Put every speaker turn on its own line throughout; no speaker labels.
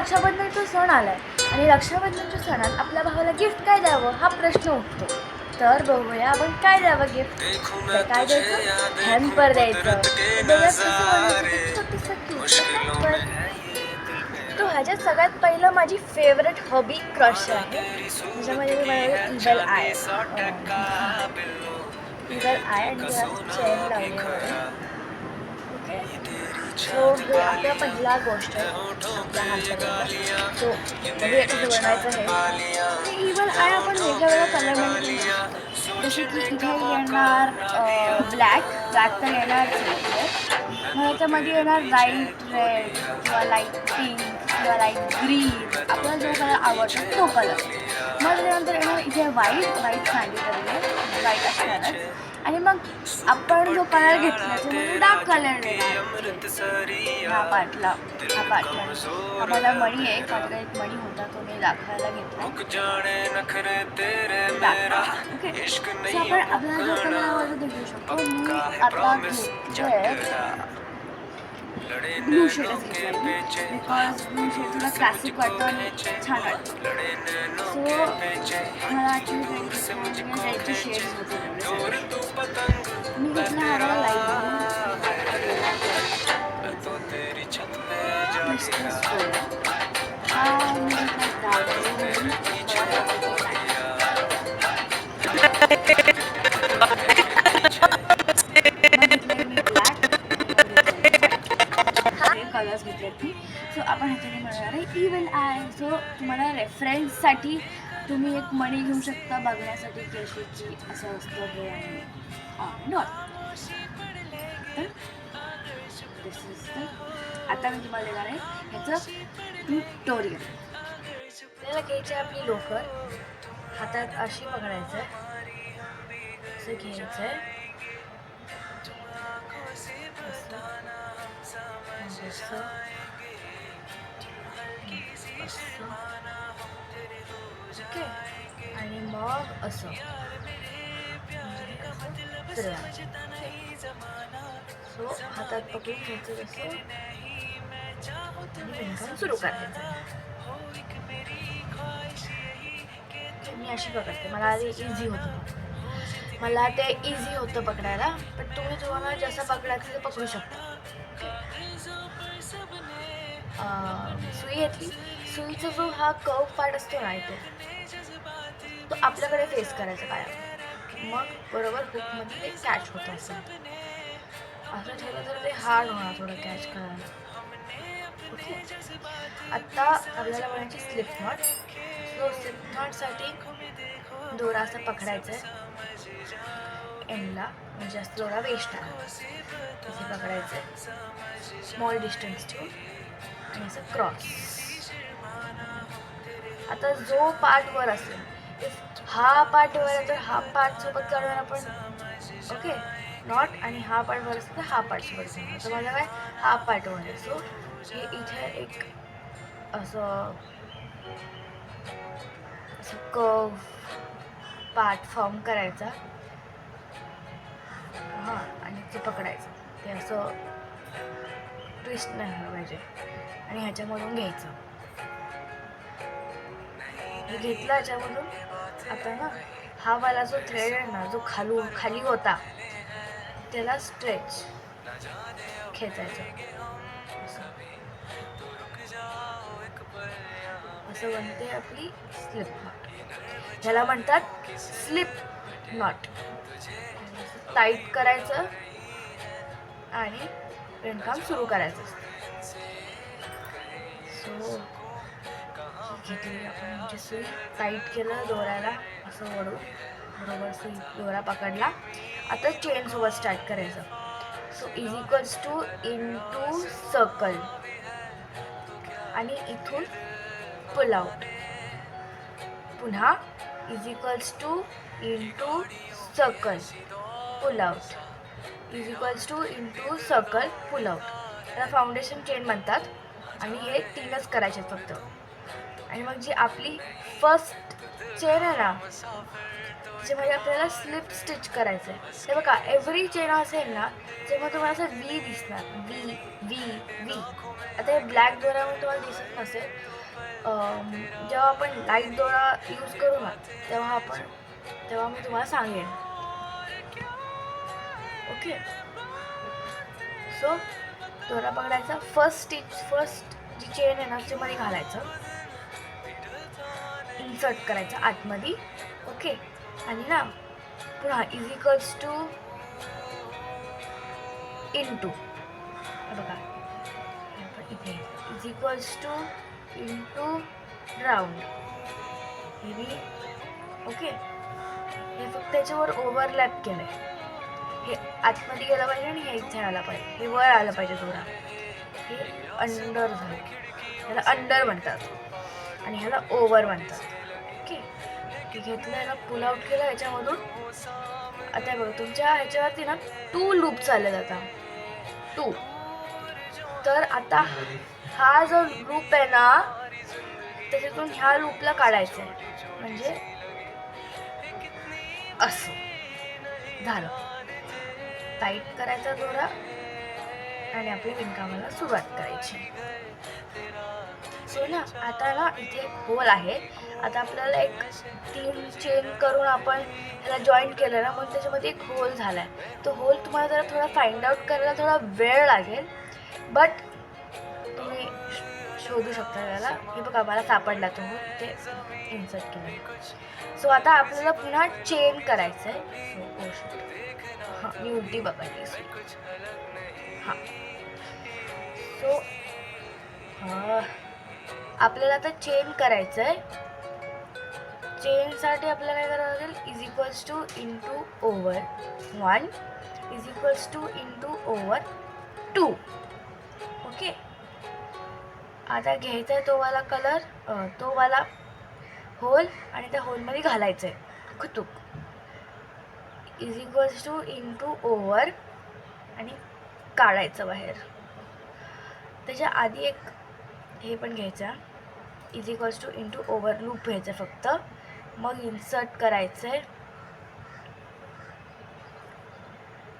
रक्षाबंधनचा सण आलाय आणि रक्षाबंधनच्या सणात आपल्या भावाला गिफ्ट काय द्यावं हा प्रश्न उठतो. तर बघूया आपण काय द्यावं गिफ्ट. काय द्यायचं? हॅम्पर द्यायचं. छोटंसं हॅम्पर. तो ह्याच्यात सगळ्यात पहिलं माझी फेवरेट हॉबी क्रश आहे. त्याच्यामध्ये मी बनवलं इगल आय. इगल आय आणि चेन लावली आहे. ओके, सो हे आपला पहिला गोष्ट आहे आपल्या हाताला. सो बघूया कसं बनवायचं आहे. इव्हन आय आपण वेगळ्या कलरमध्ये करू शकतो. जसे की इथे येणार ब्लॅक तर येणार मग ह्याच्यामध्ये येणार लाईट रेड किंवा लाईट पिंक किंवा लाईट ग्रीन, आपल्याला जो कलर आवडतो तो कलर. मग त्याच्यानंतर येणार इथे व्हाईट मॅन्डेटरी आहे, व्हाईट असणारच. आणि मग आपण जो कलर घेतला त्याच्यामध्ये डार्क कलर येणार. हा पार्टला हा मला मणी आहे, माझ्याकडे एक मणी होता तो मी दाखवायला घेतला. ओके, सो आपण आपल्याला जो कलर आवडतो तो घेऊ शकतो. मी आता घेतले ब्लू शेडच घेतला बिकॉज ब्लू शेड थोडा क्लासिक वाटतं आणि छान वाटतं. सो मला ॲक्च्युली शेड्स होते मी घेतला हवा लाईट कलर्स घेतले ती. सो आपण ह्याच्याने मिळणार आहे इव्हन आय. सो तुम्हाला रेफरन्ससाठी तुम्ही एक मणी घेऊ शकता बघण्यासाठी की अशी की असं असतं हे आहे नॉट. आता मी तुम्हाला देणार आहे ह्याचं ट्युटोरियल. आपल्याला घ्यायची आपली लोकर, हातात अशी पकडायचं आहे, असं घ्यायचं आहे, ओके, आणि मग असं सो हातात पकडून घ्यायचं असं आणि सुरू करायचं. मी अशी पकडते, मला आधी इझी होतं, मला ते इझी होतं पकडायला. पण तुम्ही तुम्हाला जसं पकडायचं ते पकडू शकता. सुई घेतली, सुईचा जो हा कर्व पार्ट असतो ना इथे तो आपल्याकडे फेस करायचा काय, मग बरोबर हुकमध्ये ते कॅच होतं. असं ठेवलं तर ते हार्ड होणार थोडं कॅच करायला. ओके, आत्ता आपल्याला बनायची स्लिप नॉट. सो स्लिप नॉटसाठी दोरा असा पकडायचा आहे एंडला, म्हणजे जास्त दोरा वेस्ट आहे असं पकडायचं आहे, स्मॉल डिस्टन्स ठेवून आणि असं क्रॉस. आता जो पार्ट वर असेल, हा पार्ट वर आहे तर हा पार्ट सोबत काढून आपण ओके नॉट, आणि हा पार्ट वर असेल तर हा पार्ट सोबत काढून. तर मला काय हा पार्ट वर आहे. सो हे इथे एक असं कर्व पार्ट फॉर्म करायचा, हां, आणि ते पकडायचं, ते असं ट्विस्ट नाही झालं पाहिजे, आणि ह्याच्यामधून घ्यायचं. हे घेतलं ह्याच्यामधून. आता ना हा वाला जो थ्रेड आहे ना, जो खाली होता त्याला स्ट्रेच खेचायचं, असं बनते आपली स्लिप नॉट. ह्याला म्हणतात स्लिप नॉट. टाईट करायचं आणि विणकाम सुरू करायचं. सो घेतली आपण म्हणजे सुई, टाईट केलं दोऱ्याला असं वळून, बरोबर सुई दोरा पकडला. आता चेन सोबत स्टार्ट करायचं. So is equals to into circle आणि इथून पुल आउट, पुन्हा is equals to into circle pull out, is equals to into circle pull out. त्याला फाउंडेशन चेन म्हणतात आणि हे 3च करायचे फक्त. आणि मग जी आपली फर्स्ट चेन आहे ना त्याच्यामध्ये आपल्याला स्लिप स्टिच करायचं आहे. हे बघा, एव्हरी चेन असेल ना तेव्हा तुम्हाला असं व्ही दिसणार, व्ही व्ही व्ही. आता हे ब्लॅक दोऱ्यामध्ये तुम्हाला दिसत नसेल. जेव्हा आपण लाईट दोरा यूज करू ना तेव्हा मी तुम्हाला सांगेन. ओके, सो दोरा पकडायचा, फर्स्ट जी चेन आहे ना त्याच्यामध्ये घालायचं, इन्सर्ट करायचं आतमध्ये. ओके, आणि ना पुन्हा इज इक्वल्स टू इंटू, बघा इथे is equals to into round हे मी. ओके, हे फक्त त्याच्यावर ओव्हरलॅप केलं आहे. हे आतमध्ये गेलं पाहिजे आणि हे इथे आलं पाहिजे, हे वर आलं पाहिजे दोरा. हे अंडर झालं, ह्याला अंडर म्हणतात आणि ह्याला ओव्हर म्हणतात. ओके, घेतलं, याला पुल आउट केलं ह्याच्यामधून. आता बघा तुमच्या ह्याच्यावरती ना 2 लूप चालले जातात, 2. तर आता हा जो लूप आहे ना त्याच्यातून ह्या लूपला काढायचं आहे, म्हणजे असं झालं. टाईट करायचा दोरा आणि आपल्या विणकामाला सुरुवात करायची. सो ना आता ना इथे होल आहे. आता आपल्याला एक 3 चेन करून आपण ह्याला जॉईंट केलं ना, मग त्याच्यामध्ये एक होल झाला आहे. तो होल तुम्हाला जरा थोडा फाइंड आउट करायला थोडा वेळ लागेल, बट तुम्ही शोधू शकता त्याला. हे बघा मला सापडला तो होल, ते इन्सर्ट केलं. सो आता आपल्याला पुन्हा चेन करायचं आहे. हां, मी उलटी बघायची. हां, सो आपल्याला आता चेन करायचं आहे. चेनसाठी आपल्याला काय करावं लागेल, is equals to into over 1 is equals to into over 2. Okay, आता घ्यायचा आहे तो वाला कलर, तो वाला होल, आणि त्या होलमध्ये घालायचं आहे कुतूक. Is equals to into over आणि काढायचं बाहेर. त्याच्या आधी एक हे पण घ्यायचं, is equals to into over loop घ्यायचं फक्त, मग इन्सर्ट करायचं आहे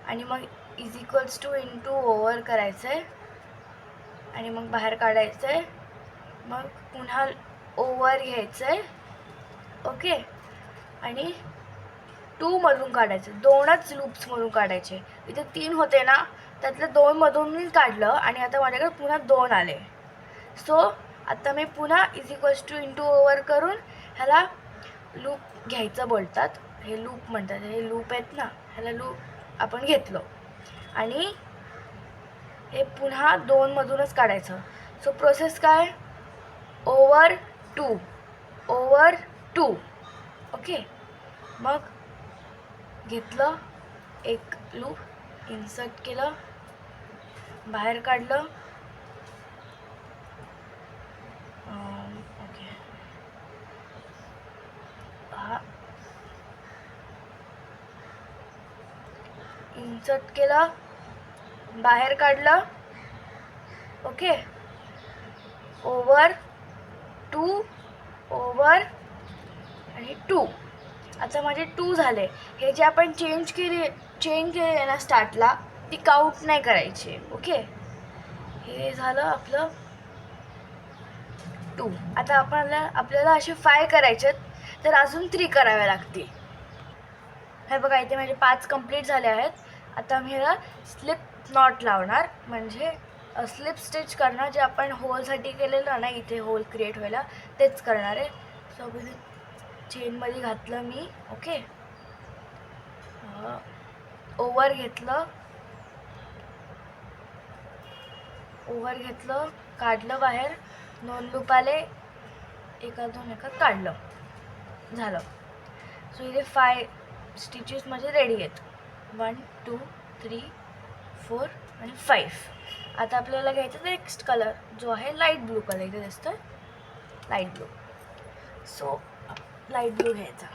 आणि मग is equals to into over करायचं आहे आणि मग बाहेर काढायचं आहे. मग पुन्हा ओव्हर घ्यायचं आहे. ओके, आणि 2 मधून काढायचं, 2च लूप्समधून काढायचे. इथे 3 होते ना, त्यातल्या 2 मधून मी काढलं आणि आता माझ्याकडे पुन्हा 2 आले. सो आता मी पुन्हा is equals to into over करून ह्याला लूप घ्यायचं बोलतात, हे लूप म्हणतात. हे लूप आहेत ना, ह्याला लूप आपण घेतलो आणि हे पुन्हा 2 मधूनच काढायचं. सो प्रोसेस काय, ओव्हर 2 ओव्हर 2. ओके, मग घेतलं एक लूप, इन्सर्ट केलं, बाहेर काढलं. ओके, हा इन्सर्ट केलं, बाहेर काढलं. ओके, ओव्हर 2 ओव्हर आणि 2. आता माझे 2 झाले. हे जे आपण चेन केले ना स्टार्टला, ती काउंट नाही करायची. ओके, हे झालं आपलं 2. आता आपल्याला असे 5 करायचे, तर अजून 3 करावे लागतील. हे बघा इथे माझे 5 कंप्लीट झाले आहेत. आता मी ह्याला स्लिप नॉट लावणार, म्हणजे स्लिप स्टिच करणार, जे आपण होलसाठी केलेलं ना, इथे होल क्रिएट व्हायला तेच करणार आहे. सो चेनमध्ये घातलं मी. ओके, ओव्हर घेतलं, काढलं बाहेर, 2 लूप आले, एका काढलं, झालं. सो इथे 5 स्टिचेस माझे रेडी आहेत. 1 2 3 4 आणि 5. आता आपल्याला घ्यायचं नेक्स्ट कलर, जो आहे लाईट ब्लू कलर. इथे दिसतोय light blue. So light blue घ्यायचा,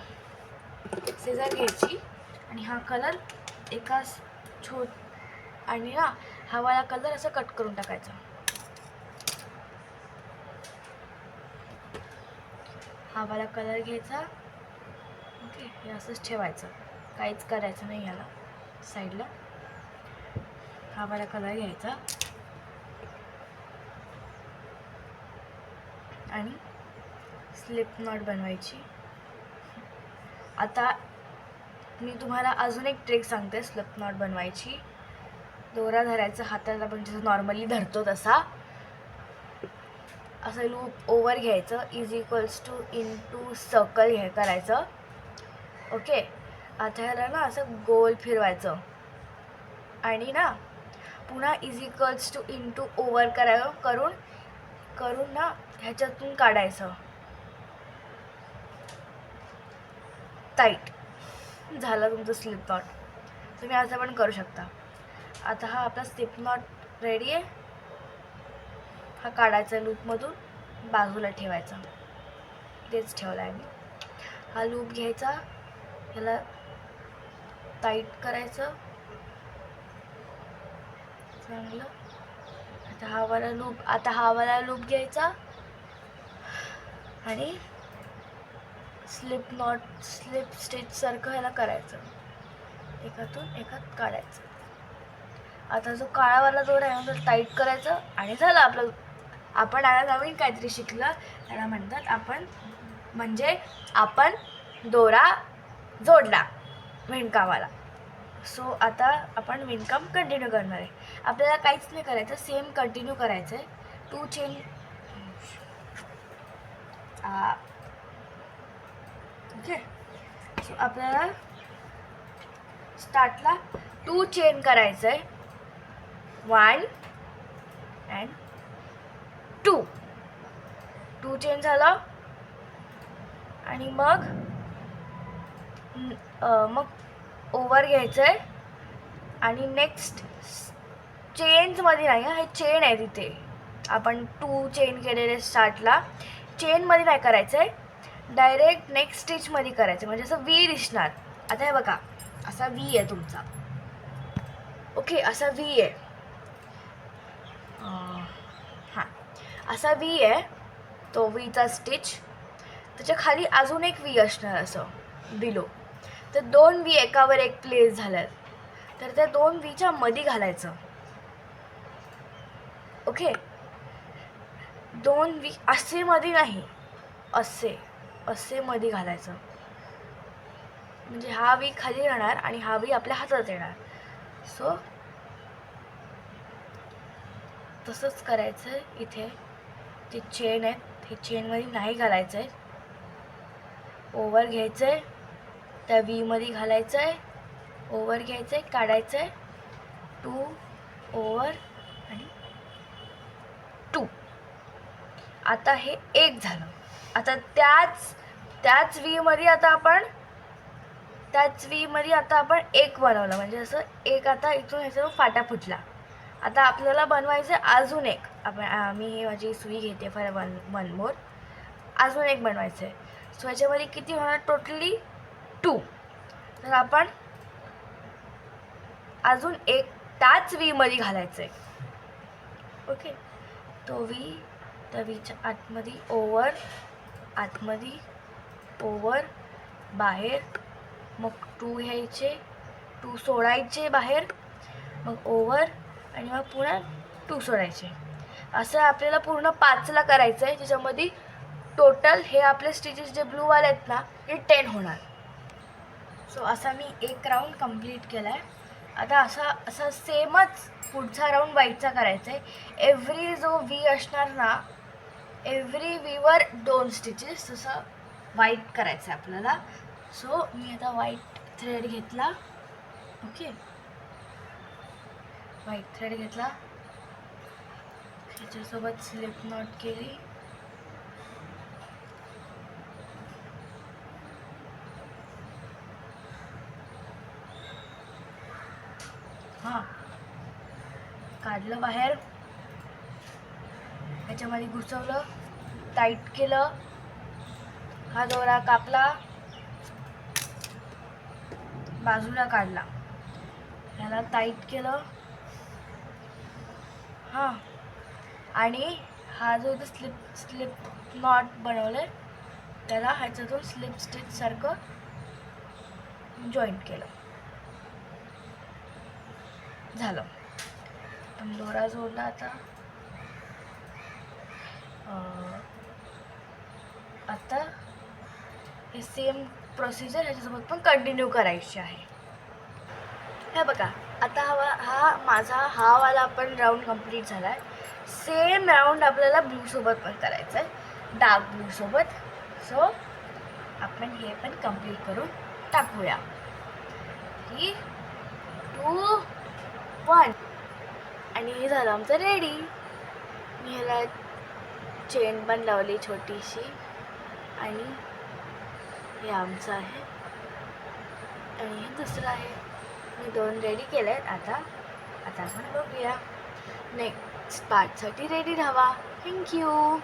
सीझर घ्यायची आणि हा कलर एका आणि ना हा वाला कलर असं कट करून टाकायचा. हा वाला कलर घ्यायचा. ओके, हे असंच ठेवायचं, काहीच करायचं नाही याला. साईडला हा वाला कलर घ्यायचा आणि स्लिप नॉट बनवायची. आता मी तुम्हाला अजून एक ट्रिक सांगते स्लिप नॉट बनवायची. दोरा धरायचा हाताला, आपण जसं नॉर्मली धरतो तसा. असं लूप ओव्हर घ्यायचं, is equals to into circle हे करायचं. ओके, आता ह्याला ना असं गोल फिरवायचं आणि ना पुन्हा is equals to into over करून ना ह्याच्यातून काढायचं टाईट. झालं तुमचं स्लिप नॉट. तुम्ही असं पण करू शकता. आता हा आपला स्लिप नॉट रेडी आहे. हा काढायचा लूपमधून, बाजूला ठेवायचा. तेच ठेवला आहे मी. हा लूप घ्यायचा, ह्याला टाईट करायचं चांगलं. आता हा वाला लूप घ्यायचा आणि स्लिप स्टिच सारखं ह्याला करायचं, एकातून एकात काढायचं. आता जो काळावाला दोरा आहे तो टाईट करायचं आणि झालं आपलं. आपण आता नवीन काहीतरी शिकलं, त्याला म्हणतात आपण दोरा जोडला विणकामाला. सो आता आपण विणकाम कंटिन्यू करणार आहे. आपल्याला काहीच नाही करायचं, सेम कंटिन्यू करायचं आहे. 2 चेन ओके. सो आपल्याला स्टार्टला 2 चेन करायचं आहे. 1 and 2 चेन झालं. आणि मग ओव्हर घ्यायचं आहे आणि नेक्स्ट चेन्समध्ये नाही, हे चेन आहे तिथे आपण 2 चेन केलेले स्टार्टला. चेनमध्ये नाही करायचं आहे, डायरेक्ट नेक्स्ट स्टिचमध्ये करायचं, म्हणजे असं व्ही दिसणार. आता हे बघा, असा व्ही आहे तुमचा. ओके, असा व्ही आहे. हां, असा व्ही आहे तो व्हीचा स्टिच. त्याच्या खाली अजून एक व्ही असणार असं बिलो. तर 2 व्ही एकावर एक प्लेस झाल्यात, तर त्या 2 व्हीच्या मध्ये घालायचं. ओके, 2 व्ही असे मध्ये नाही, असे मध्ये घालायचं, म्हणजे हा व्ही खाली राहणार आणि हा व्ही आपल्या हातात येणार. सो तसंच करायचं आहे. इथे जे चेन आहेत हे चेनमध्ये नाही घालायचं आहे. ओव्हर घ्यायचं आहे, त्या व्हीमध्ये घालायचं आहे, ओव्हर घ्यायचं आहे, काढायचं आहे, 2 ओव्हर आणि 2. आता हे एक झालं. आता त्याच व्हीमध्ये आता आपण एक बनवलं, म्हणजे असं एक. आता इथून ह्याचा फाटा फुटला. आता आपल्याला बनवायचं अजून एक. मी माझी सुई घेते फॉर वन मोर. अजून एक बनवायचं आहे. सो ह्याच्यामध्ये किती होणार टोटली 2. तर आपण अजून एक त्याच व्हीमध्ये घालायचं आहे. ओके, तो व्ही, त्या व्हीच्या आतमध्ये ओव्हर, आतमध्ये ओव्हर, बाहेर, मग 2 घ्यायचे, 2 सोडायचे बाहेर, मग ओव्हर आणि मग पुन्हा 2 सोडायचे. असं आपल्याला पूर्ण 5ला करायचं आहे, ज्याच्यामध्ये टोटल हे आपले स्टिचेस जे ब्लूवाले आहेत ना हे 10 होणार. सो असा मी एक राऊंड कंप्लीट केला आहे. आता असा सेमच पुढचा राऊंड व्हाईटचा करायचा आहे. एव्हरी जो व्ही असणार ना, एव्हरी व्हीवर 2 स्टिचेस तसं व्हाईट करायचं आहे आपल्याला. सो मी आता व्हाईट थ्रेड घेतला. ओके, व्हाईट थ्रेड घेतला, त्याच्यासोबत स्लिप नॉट केली. हां, काढलं बाहेर, ह्याच्यामध्ये घुसवलं, टाईट केलं, हा दोरा कापला, बाजूला काढला, ह्याला टाईट केलं. हां, आणि हा जो इथं स्लिप नॉट बनवलं आहे त्याला ह्याच्यातून स्लिप स्टिच सारखं जॉईंट केलं. झालं. पण दोरा जोडला. आता हे सेम प्रोसिजर ह्याच्यासोबत पण कंटिन्यू करायची आहे. हे बघा, आता हा माझा वाला पण राऊंड कंप्लीट झाला आहे. सेम राऊंड आपल्याला ब्लूसोबत पण करायचं आहे, डार्क ब्लूसोबत. सो आपण हे पण कंप्लीट करून टाकूया. 3, 2, 1. आणि हे झालं आमचं रेडी. मी ह्याला चेन पण लावली छोटीशी. आणि हे आमचं आहे आणि हे दुसरं आहे. मी 2 रेडी केले आहेत. आता आपण बघूया. नेक्स्ट पार्टसाठी रेडी राहा. थँक्यू.